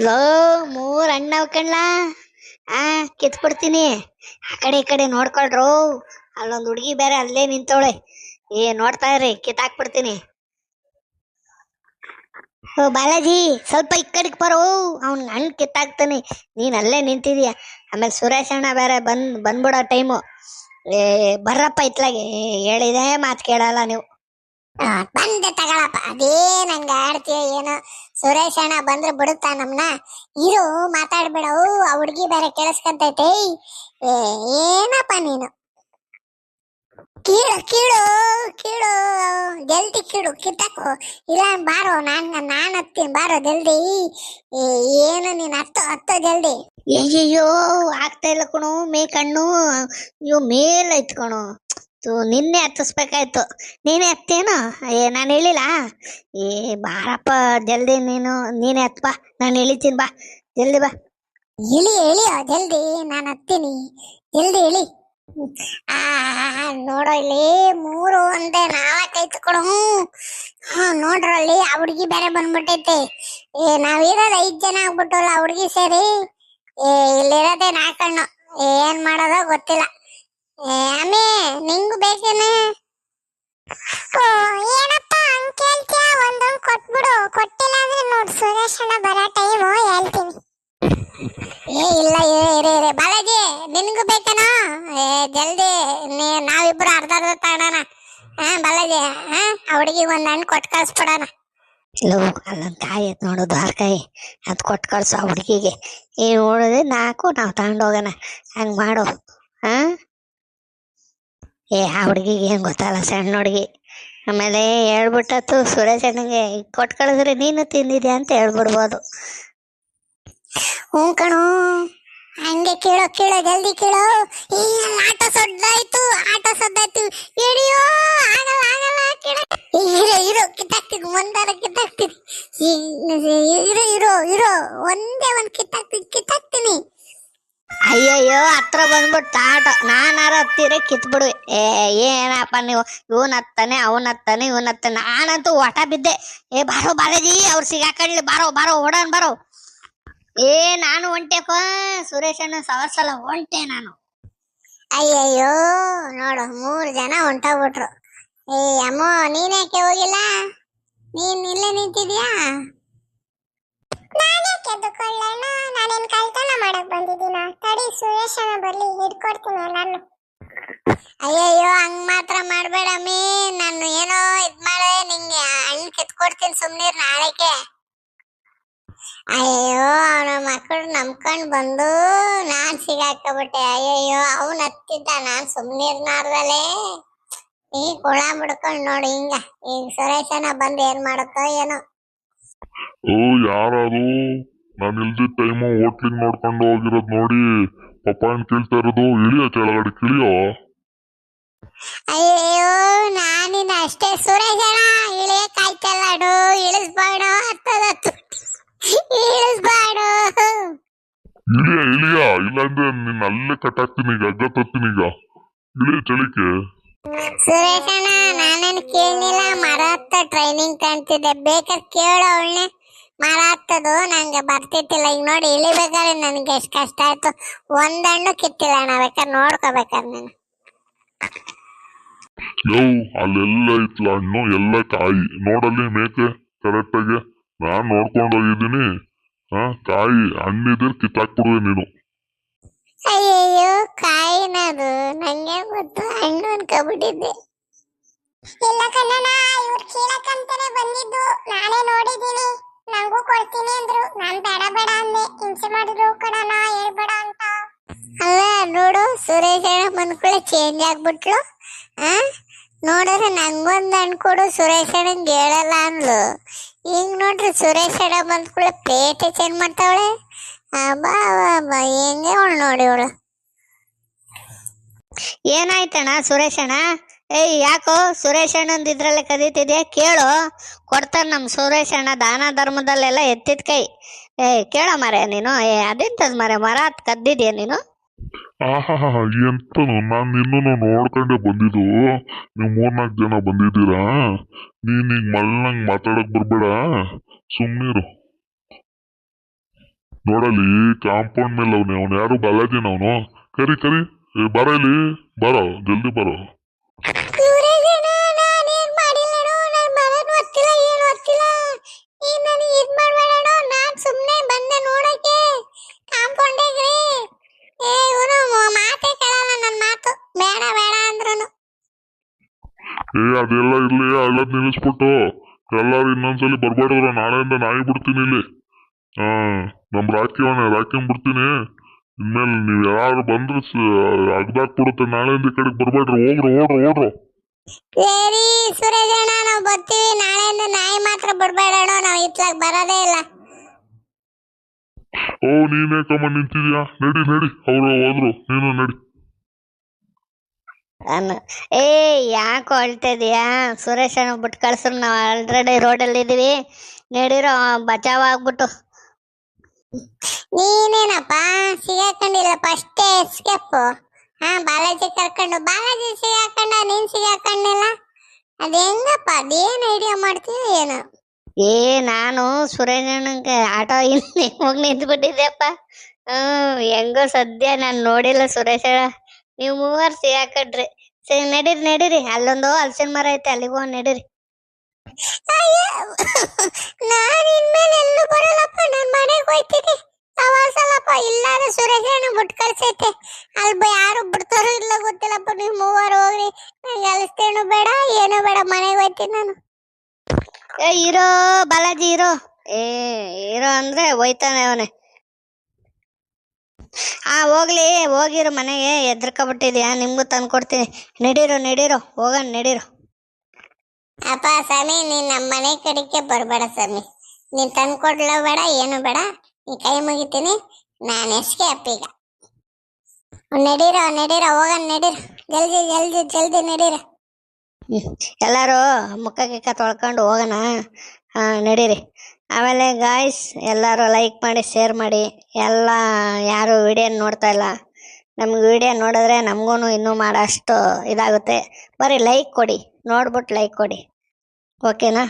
Low ಮೂರ್ ಅಣ್ಣವ್ ಕಣ್ಲ ಆ ಕಿತ್ಬಿಡ್ತೀನಿ. ಆ ಕಡೆ ಈ ಕಡೆ ನೋಡ್ಕೊಳ್ರು. ಅಲ್ಲೊಂದ್ ಹುಡುಗಿ ಬೇರೆ ಅಲ್ಲೇ ನಿಂತವಳೆ. ನೋಡ್ತಾ ಇರ್ರಿ, ಕಿತ್ತಾಕ್ಬಿಡ್ತೀನಿ. ಓ ಬಾಲಾಜಿ, ಸ್ವಲ್ಪ ಈ ಕಡೆಗೆ ಬರೋ, ಅವ್ನ್ ಹಣ್ಣು ಕಿತ್ತಾಕ್ತಾನೆ. ನೀನ್ ಅಲ್ಲೇ ನಿಂತಿದೀಯ. ಆಮೇಲೆ ಸುರೇಶ್ ಅಣ್ಣ ಬೇರೆ ಬಂದ್ಬಿಡೋ ಟೈಮು. ಬರ್ರಪ್ಪ ಇತ್ಲಾಗೆ. ಹೇಳಿದೆ ಮಾತು ಕೇಳಲ್ಲ ನೀವು. ಬಂದೆ ತಗೊಳಪ್ಪ. ಅದೇ ನಂಗೆ ಆಡ್ತೀಯ ಏನೋ. ಸುರೇಶ್ ಅಣ್ಣ ಬಂದ್ರೆ ಬಿಡುತ್ತಾ ನಮ್ನ? ಇರು, ಮಾತಾಡ್ಬಿಡವು. ಆ ಹುಡ್ಗಿ ಬೇರೆ ಕೇಳಿಸ್ಕೊಂತೈತೆ. ಏನಪ್ಪ ನೀನು? ಕೀಳು ಕೀಳು ಕೀಳು, ಜಲ್ದಿ ಕೀಳು, ಕಿತ್ತಾಕು. ಇಲ್ಲ ಬಾರೋ, ನಾನ್ ಹತ್ತೀನಿ, ಬಾರೋ ಜಲ್ದಿ. ಏನು ನೀನ್ ಹತ್ತೋ ಜಲ್ದಿ. ಅಯ್ಯಯ್ಯೋ, ಆಗ್ತಾ ಇಲ್ಲ ಕಣು. ಕಣ್ಣು ಇವ್ ಮೇಲೆ ಐತ್ಕಣು. ನಿನ್ನೆ ಹತ್ತಿಸ್ಬೇಕಾಯ್ತು. ನೀನೇ ಹತ್ತೇನು? ನಾನು ಹೇಳಿಲ್ಲ. ಬಾರಪ್ಪ ಜಲ್ದಿ. ನೀನೇ ಹತ್ ಬಾ, ನಾನು ಇಳಿತೀನಿ. ಬಾ ಜಲ್ದಿ ಬಾ. ಇಳಿಯೋ ಜಲ್ದಿ, ನಾನು ಹತ್ತೀನಿ. ಜಲ್ದಿ ಇಳಿ. ನೋಡೋ, ಇಲ್ಲಿ 3 ಒಂದೇ 4 ಐತು ಕೊಡು. ನೋಡ್ರಲ್ಲಿ, ಆ ಹುಡ್ಗಿ ಬೇರೆ ಬಂದ್ಬಿಟ್ಟೈತೆ. ನಾವಿರೋದು 5 ಜನ ಆಗ್ಬಿಟ್ಟಲ್ಲ, ಆ ಹುಡ್ಗಿ ಸೇರಿ. ಇಲ್ಲಿರೋದೇ 4 ಹಣ್ಣು. ಏನ್ ಮಾಡೋದೋ ಗೊತ್ತಿಲ್ಲ. ಅಮ್ಮಿ, ನಿಂಗು ಬೇಕೇನೆ? ಏನಪ್ಪ ಹಂಗ್ ಕೇಳ್ತೀಯ? ಒಂದೊಂದು ಕೊಟ್ಬಿಡು. ಕೊಟ್ಟಿಲ್ಲ ಅಂದ್ರೆ ನೋಡ್, ಸುರೇಶ್ ಅಣ್ಣ ಬರೋ ಟೈಮು ಹೇಳ್ತೀನಿ. ಇಲ್ಲ, ಇರೇ ಬಾಲಾಜಿ, ನಿನ್ಗೂ ಬೇಕೇನೋ? ಜಲ್ದಿ ನಾವಿಬ್ರು ಅರ್ಧ ತಗೋಣ. ಬಾಲಾಜಿ, ಆ ಹುಡುಗಿಗೆ ಒಂದ್ ಹಣ್ಣು ಕೊಟ್ಟು ಕಳ್ಸ್ಬಿಡೋಣ. ಅಲ್ಲೊಂದು ಕಾಯಿ ಐತ್ ನೋಡು, ದ್ವಾರಕಾಯಿ. ಅದು ಕೊಟ್ಟು ಕಳ್ಸು ಆ ಹುಡುಗಿಗೆ. ನೋಡಿದ್ರೆ 4 ನಾವು ತಗೊಂಡೋಗೋಣ. ಹಂಗ್ ಮಾಡು. ಆ ಹುಡುಗಿಗೆ ಏನ್ ಗೊತ್ತಲ್ಲ, ಸಣ್ಣ ಹುಡುಗಿ. ಆಮೇಲೆ ಹೇಳ್ಬಿಟ್ಟತ್ತು ಸುರೇಶ್ ಅಣ್ಣಂಗೆ, ಕೊಟ್ಟು ಕಳಿಸ್ರೆ ನೀನು ತಿಂದಿದ್ಯಾ ಅಂತ ಹೇಳ್ಬಿಡ್ಬೋದು. ಹ್ಞೂ ಕಣೋ, ಹಂಗೆ ಕೀಳೋ ಜಲ್ದಿ ಕೀಳೋ. ಆಟೋ ಸೊದ್ದಾಯ್ತು. ಹಿಡಿಯೋ, ಆಗಲ್ಲ ಕೀಳೋ. ಇರೋ ಕಿತ್ತಾಕ್ತೀನಿ, ಒಂದಾರ ಕಿತ್ತಾಕ್ತೀನಿ. ಇರೋ, ಒಂದೇ ಒಂದ್ ಕಿತ್ತಾಕ್ತೀನಿ. ಅಯ್ಯಯ್ಯೋ, ಹತ್ರ ಬಂದ್ಬಿಟ್ಟು ಆಟೋ. ನಾನಾರ ಹತ್ತಿರ ಕಿತ್ಬಿಡುವೆ. ಏನಪ್ಪ ನೀವು, ಇವನ್ ಹತ್ತಾನೆ, ಅವನ್ ಹತ್ತಾನೆ, ಇವನ್ ಹತ್ತಾನೆ. ನಾನಂತೂ ಒಟ ಬಿದ್ದೆ. ಬಾರೋ ಬಾಲಾಜಿ, ಅವ್ರು ಸಿಗಾಕಡ್ಲಿ, ಬಾರೋ ಓಡೋಣ ಬಾರೋ. ನಾನು ಹೊಂಟೆಪ್ಪ. ಸುರೇಶ್ ಅಣ್ಣ ಸಲ ಹೊಂಟೆ ನಾನು. ಅಯ್ಯಯ್ಯೋ, ನೋಡು 3 ಜನ ಹೊಂಟೋಗ್ಬಿಟ್ರು. ಅಮ್ಮ, ನೀನ್ ಯಾಕೆ ಹೋಗಿಲ್ಲ? ನೀನ್ ಇಲ್ಲೇ ನಿಂತಿದ್ಯಾ? ನಾನೇಕೆ ಎದ್ದುಕೊಳ್ಳೋಣ? ನಾನೇನ್ ಕಳ್ತನ ಮಾಡಕ್ ಬಂದಿದ್ದೀನ? ತಡಿ, ಸುರೇಶ್ ಅಣ್ಣ ಬರ್ಲಿ, ಹಿಡ್ಕೊಡ್ತೀನಿ ಎಲ್ಲಾನು. ಅಯ್ಯಯ್ಯೋ, ಹಂಗ್ ಮಾತ್ರ ಮಾಡ್ಬೇಡಮ್ಮಿ. ನಾನು ಏನೋ ಇದ್ ಮಾಡೆ ನಿಂಗೆ ಹಣ್ಣು ಕಿತ್ಕೊಡ್ತೀನಿ, ಸುಮ್ನೀರ್ ನಾಳೆಗೆ. ಅಯ್ಯೋ, ಅವನ ಮಕ್ಕಳು ನಂಬ್ಕೊಂಡ್ ಬಂದು ನಾನ್ ಸಿಗಾಕಬಿಟ್ಟೆ. ಅಯ್ಯಯ್ಯೋ, ಅವನ್ ಹತ್ತಿದ್ದ, ನಾನ್ ಸುಮ್ನಿರ್ನಾರ್ದಲೆ. ಈಗ ಹುಳ ಬಿಡ್ಕೊಂಡ್ ನೋಡಿ ಹಿಂಗ. ಈಗ ಸುರೇಶನ ಬಂದ್ ಏನ್ ಮಾಡುತ್ತೋ ಏನೋ. ಯಾರದು? ನಾನು ಇಲ್ದಿದ್ದ ಟೈಮು ಹೋಟ್ಲಿಗೆ ನೋಡ್ಕೊಂಡು ಹೋಗಿರೋದ್ ನೋಡಿ ಪಪ್ಪಾಯನ್ ಕೇಳ್ತಾ ಇರೋದು. ಇಳಿಯೋ ಕೆಳಗಡೆ, ಕಿಳಿಯೋ. ಅಯ್ಯೋ, ನಾನಿನ್ನ ಅಷ್ಟೇ. ಸುರೇಶನ ಇಳಿಯಕ್ಕಾಯ್ತಲ್ಲ, ಇಳಿಸ್ಬೇಡ. ಹತ್ತದತ್ತು ಇಳಿಸ್ಬೇಡ. ಇಳಿಯ, ಇಲ್ಲಾಂದ್ರೆ ನಿನ್ನ ಅಲ್ಲೇ ಕಟ್ಟಾಕ್ತೀನಿ. ಈಗ ಹಗ್ಗ ತತ್ತೀನಿ. ಈಗ ಇಳಿಯ ಚಳಿಕೆ. ಸುರೇಶಣ್ಣ, ನಾನೇನು ಕೇಳಲಿಲ್ಲ. ಮರ ಹತ್ತ ಟ್ರೈನಿಂಗ್ ಕಾಣ್ತಿದ್ದೆ. ಬೇಕಾದ್ರೆ ಕೇಳೋ ಅವಳನ್ನೇ. ಮರ ಹತ್ತದು ನಂಗೆ ಬರ್ತಿತ್ತಿಲ್ಲ. ಈಗ ನೋಡಿ, ಇಳಿಬೇಕಾದ್ರೆ ನನಗೆ ಎಷ್ಟು ಕಷ್ಟ ಆಯ್ತು. ಒಂದಣ್ಣು ಕಿತ್ತಿಲ್ಲ. ಬೇಕಾದ್ರೆ ನೋಡ್ಕೋಬೇಕಾದ್ರೆ ನೀನು. ಅಲ್ಲೆಲ್ಲ ಐತ್ಲ ಹಣ್ಣು, ಎಲ್ಲ ಕಾಯಿ. ನೋಡಲ್ಲಿ ಮೇಕೆ ಕರೆಕ್ಟಾಗಿ. ನಾನ್ ನೋಡ್ಕೊಂಡು ಹೋಗಿದ್ದೀನಿ. ಕಾಯಿ ಹಣ್ಣಿದ್ರೆ ಕಿತ್ತಾಕ್ಬಿಡುವೆ ನೀನು. ಅಯ್ಯಯ್ಯೋ, ಕಾಯಿನದು ನಂಗೆ ಗೊತ್ತು, ಹಣ್ಣು ಅನ್ಕೊಬಿಟ್ಟಿದ್ದೆ. ಇಲ್ಲ ಕಣ್ಣಣ್ಣ, ಇವ್ರು ಕೀಳಕ್ಕಂತಾನೆ ಬಂದಿದ್ದು. ನಾನೇ ನೋಡಿದ್ದೀನಿ. ನಂಗೂ ಕೊಡ್ತೀನಿ ಅಂದ್ರು. ನಾನ್ ಬೇಡ ಅಂದೆ. ಹಿಂಸೆ ಮಾಡಿದ್ರು ಕಣಣ್ಣ, ಹೇಳ್ಬೇಡ ಅಂತ. ಅಲ್ಲ ನೋಡು, ಸುರೇಶ್ ಅಣ್ಣ ಬಂದ್ಕೂಳೆ ಚೇಂಜ್ ಆಗ್ಬಿಟ್ಲು. ನೋಡಿದ್ರೆ ನಂಗೊಂದು ಹಣ್ಣು ಕೊಡು, ಸುರೇಶ್ ಅಣ್ಣಂಗೆ ಹೇಳಲ್ಲ ಅಂದ್ಲು. ಈಗ ನೋಡ್ರಿ, ಸುರೇಶ್ ಅಣ್ಣ ಬಂದ್ಕೂಳೆ ಪ್ಲೇಟ್ ಚೇಂಜ್ ಮಾಡ್ತಾವಳೆ. ಹೆಂಗೆ ಅವಳು ನೋಡಿ ಅವಳು. ಏನಾಯ್ತಣ್ಣ ಸುರೇಶ್ ಅಣ್ಣ? ಯಾಕೋ ಸುರೇಶ್ ಅಣ್ಣಂದು ಇದ್ರಲ್ಲೇ ಕದೀತಿದ್ಯಾ? ಕೇಳು, ಕೊಡ್ತಾರ ನಮ್ ಸುರೇಶ್ ಅಣ್ಣ. ದಾನ ಧರ್ಮದಲ್ಲೆಲ್ಲ ಎತ್ತಿದ ಕೈ. ಕೇಳ ಮರೆ ನೀನು. ಅದೆಂತದ್ ಮರೆ, ಮರ ಹತ್ ಕದ್ದಿದ್ಯಾ ನೀನು? ಎಂತನು, ನಾನ್ ನಿನ್ನೂ ನೋಡ್ಕೊಂಡೆ ಬಂದಿದ್ದು. ನೀವು 3-4 ಜನ ಬಂದಿದ್ದೀರಾ. ನೀನ್ ಈಗ ಮಳ್ಳಂಗ್ ಮಾತಾಡಕ್ ಬರ್ಬೇಡ, ಸುಮ್ನಿರು. ನೋಡಲಿ ಕಾಂಪೌಂಡ್ ಮೇಲೆ ಅವನು ಯಾರು ಬಾಲಾಜಿನ ಅವನು. ಕರಿ ಕರಿ, ಬರ ಇಲ್ಲಿ, ಬರೋ ಜಲ್ದಿ ಬರೋ. ಸೂರಜಣ್ಣ ನಾನೇನ್ ಮಾಡಿಲ್ಲಣ್ಣ, ನನ್ ಮಗನ್ ಗೊತ್ತಿಲ್ಲ, ಏನ್ ಗೊತ್ತಿಲ್ಲ. ನೀನ್ ನನಗೆ ಇದ್ ಮಾಡ್ಬೇಡಣ್ಣ, ನಾನ್ ಸುಮ್ನೆ ಬಂದೆ ನೋಡಕ್ಕೆ ಕಾಂಪೌಂಡಿಗ್ರಿ. ಇವನು ಮಾತೇ ಕೇಳಲ್ಲ ನನ್ ಮಾತು, ಬೇಡ ಬೇಡ ಅಂದ್ರುನು. ಅದೆಲ್ಲ ಇಲ್ಲಿ ಅಲ್ಲದ್ ನಿಲ್ಲಿಸ್ಬಿಟ್ಟು ಎಲ್ಲಾರು ಇನ್ನೊಂದ್ಸಲಿ ಬರ್ಬೇಡ್ರು. ನಾಳೆಯಿಂದ ನಾಯಿ ಬಿಡ್ತೀನಿ ಇಲ್ಲಿ. ನಮ್ ರಾಕಿನ್ ಬಿಡ್ತೀನಿ. ಇನ್ಮೇಲೆ ನೀವ್ ಯಾರು ಬಂದ್ರೆ ಅಗ್ದಾಕ್ಬಿಡುತ್ತೆ. ನಾಳೆಯಿಂದ ಈ ಕಡೆಗೆ ಬರ್ಬೇಡ್ರಿ, ಓಡ್ರು. ಸರಿ ಸೂರಜಣ್ಣ, ನಾವು ಬರ್ತೀವಿ. ನಾಳೆಯಿಂದ ನಾಯಿ ಮಾತ್ರ ಬಿಡ್ಬೇಡಣ್ಣ, ನಾವು ಇತ್ಲಾಗ ಬರೋದೇ ಇಲ್ಲ. ನೀನೇ ಕಮ್ಮ ನಿಂತಿದ್ಯಾ? ನಡಿ ಅವ್ರು ಹೋದ್ರು, ನೀನು ನಡಿ. ಯಾಕೆ ಹೊಳ್ತಿದ್ಯಾ? ಸುರೇಶನ ಬಿಟ್ಟು ಕಳ್ಸ್ರು, ನಾವು ಆಲ್ರೆಡಿ ರೋಡಲ್ಲಿ ಇದೀವಿ. ನಡೀರೋ, ಬಚಾವ್ ಆಗ್ಬಿಟ್ಟು. ನೀನೇನಪ್ಪ ಸಿಗಾಕೊಂಡಿಲ್ಲ, ಫಸ್ಟ್ ಎಸ್ಕೇಪ್. ಬಾಲಾಜಿ ಕರ್ಕೊಂಡು, ಬಾಲಾಜಿ ಸಿಗಾಕೊಂಡ, ನೀನ್ ಸಿಗಾಕೊಂಡಿಲ್ಲ. ಅದ್ ಹೆಂಗಪ್ಪ, ಅದೇನ್ ಐಡಿಯಾ ಮಾಡ್ತೀಯ ಏನು? ನಾನು ಸುರೇಶಣ್ಣಗೆ ಆಟೋ ಇಲ್ಲಿ ಹೋಗಿ ನಿಂತ್ಬಿಟ್ಟಿದ್ದೆಪ್ಪ. ಹೆಂಗೋ ಸದ್ಯ ನಾನು ನೋಡಿಲ್ಲ ಸುರೇಶ. ನೀವು ಮೂವರು ಸಿಗಾಕಡ್ರಿ. ಸರಿ ನಡೀರಿ, ಅಲ್ಲೊಂದು ಹಲಸಿನ ಮರ ಐತೆ, ಅಲ್ಲಿಗೆ ಹೋಗಿ ನಡೀರಿ. ನಾನು ಇನ್ಮೇಲೆ ಎಲ್ಲೂ ಬರಲ್ಲಪ್ಪ, ನಾನು ಮನೆಗೆ ಹೋಗ್ತೀನಿ. ಸವಾಸಲ್ಲಪ್ಪ, ಇಲ್ಲಾದ್ರೆ ಸುರೇಶಣ್ಣ ಬಿಟ್ಟು ಕಳ್ಸೈತೆ. ಅಲ್ಲಿ ಯಾರು ಬಿಡ್ತಾರೋ ಇಲ್ಲ ಗೊತ್ತಿಲ್ಲಪ್ಪ. ನೀವು ಮೂವರು ಹೋಗ್ರಿ, ನಂಗೆ ಅಲಸ್ತೇನು ಬೇಡ, ಏನು ಬೇಡ, ಮನೆಗೆ ಹೋಗ್ತೀನಿ ನಾನು. ಇರೋ ಬಾಲಾಜಿ ಇರೋ. ಇರೋ ಅಂದ್ರೆ ಹೋಯ್ತಾನೆ ಅವನೇ. ಹೋಗಿರೋ ಮನೆಗೆ. ಎದ್ರಕೊಬಿಟ್ಟಿದ್ಯಾ? ನಿಮ್ಗೂ ತಂದ್ಕೊಡ್ತೀನಿ. ನಡೀರೋ, ಹೋಗೋಣ ನಡೀರೋ. ಅಪ್ಪ ಸ್ವಾಮಿ, ನೀನ್ ನಮ್ಮ ಮನೆ ಕಡೆಗೆ ಬರ್ಬೇಡ ಸ್ವಾಮಿ. ನೀನ್ ತಂದ್ಕೊಡ್ಲ ಬೇಡ, ಏನು ಬೇಡ. ನೀ ಕೈ ಮುಗಿತೀನಿ, ನಾನು ಎಸ್ಕೇಪ್ ಈಗ. ನಡೀರೋ, ಹೋಗೋಣ ನಡೀರೋ, ಜಲ್ದಿ ನಡೀರೋ. ಎಲ್ಲರೂ ಮುಖ ಗಿಕ್ಕ ತೊಳ್ಕೊಂಡು ಹೋಗೋಣ. ನಡೀರಿ. ಆಮೇಲೆ ಗಾಯ್ಸ್, ಎಲ್ಲರೂ ಲೈಕ್ ಮಾಡಿ, ಶೇರ್ ಮಾಡಿ. ಎಲ್ಲ ಯಾರು ವಿಡಿಯೋ ನೋಡ್ತಾ ಇಲ್ಲ, ನಮ್ಗೆ ವಿಡಿಯೋ ನೋಡಿದ್ರೆ ನಮಗೂ ಇನ್ನೂ ಮಾಡೋಷ್ಟು ಇದಾಗುತ್ತೆ. ಬರೀ ಲೈಕ್ ಕೊಡಿ, ನೋಡ್ಬಿಟ್ಟು ಲೈಕ್ ಕೊಡಿ. ಓಕೆನಾ?